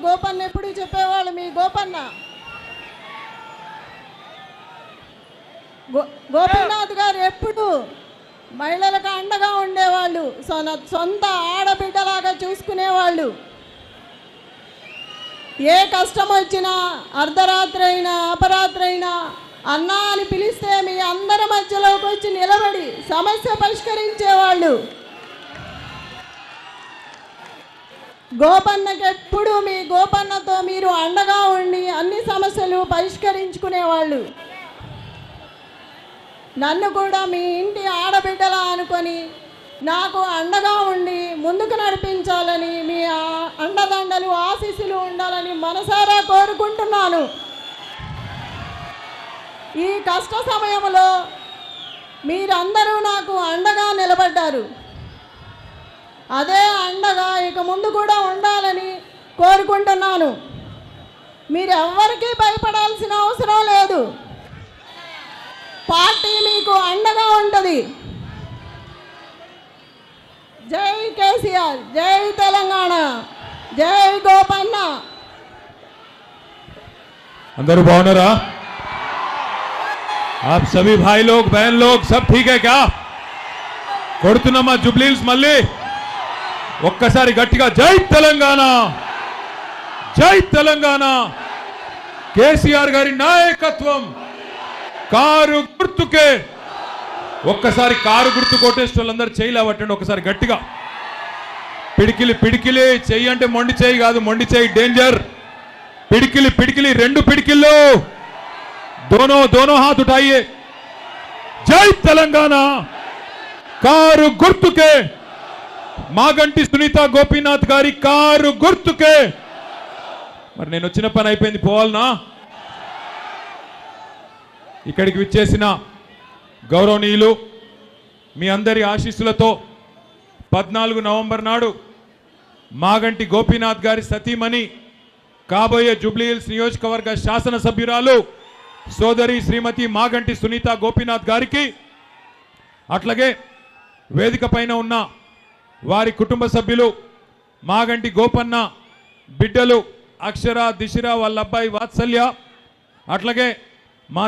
గోపన్న ఎప్పుడు చెప్పేవాళ్ళు, మీ గోపన్న గోపీనాథ్ గారు ఎప్పుడు మహిళలకు అండగా ఉండేవాళ్ళు, సొంత ఆడబిడ్డలాగా చూసుకునేవాళ్ళు. ఏ కష్టం వచ్చినా అర్ధరాత్రి అయినా అపరాత్రి అయినా అన్నా అని పిలిస్తే మీ అందరి మధ్యలోకి వచ్చి నిలబడి సమస్య పరిష్కరించేవాళ్ళు. గోపన్నకి ఎప్పుడు మీ గోపన్నతో మీరు అండగా ఉండి అన్ని సమస్యలు పరిష్కరించుకునేవాళ్ళు. నన్ను కూడా మీ ఇంటి ఆడబిడ్డలా అనుకొని నాకు అండగా ఉండి ముందుకు నడిపించాలని, మీ అండదండలు ఆశీస్సులు ఉండాలని మనసారా కోరుకుంటున్నాను. ఈ కష్ట సమయంలో మీరందరూ నాకు అండగా నిలబడ్డారు. అదే అండగా ఇక ముందు కూడా ఉండాలని కోరుకుంటున్నాను. మీరు ఎవ్వరికీ భయపడాల్సిన అవసరం లేదు. పార్టీ మీకు అండగా ఉంటుంది. జై కేసీఆర్, జై తెలంగాణ, జై గోపన్న. अंदर बावनरा आप सभी भाई लोग बहन लोग सब ठीक है क्या? కొడుతున్నమ్మా జుబ్లీల్స్ మళ్ళీ ఒక్కసారి గట్టిగా జై తెలంగాణ, జై తెలంగాణ. కేసీఆర్ గారి నాయకత్వం కారు గుర్తుకే. ఒక్కసారి కారు గుర్తు కొట్టేసిన వాళ్ళందరూ చేయలేవట్టండి ఒకసారి గట్టిగా. పిడికిలి పిడికిలి చెయ్యి అంటే మొండి చెయ్యి కాదు, మొండి చెయ్యి డేంజర్. పిడికిలి పిడికిలి రెండు పిడికిల్లో दोनों दोनों हाथ उठाइए. जय तेलंगाना. కారు గుర్తుకే మాగంటి సునీత గోపీనాథ్ గారి కారు గుర్తుకే. మరి నేను వచ్చిన పని అయిపోయింది, పోవాలనా? ఇక్కడికి విచ్చేసిన గౌరవనీయులు మీ అందరి ఆశీస్సులతో 14 నవంబర్ నాడు మాగంటి గోపీనాథ్ గారి సతీమణి కాబోయే జూబ్లీహిల్స్ నియోజకవర్గ శాసనసభ్యురాలు సోదరి శ్రీమతి మాగంటి సునీత గోపీనాథ్ గారికి, అట్లాగే వేదిక పైన ఉన్న వారి కుటుంబ సభ్యులు మాగంటి గోపన్న బిడ్డలు అక్షర దిశిర వాళ్ళ అబ్బాయి వాత్సల్య, అట్లాగే మా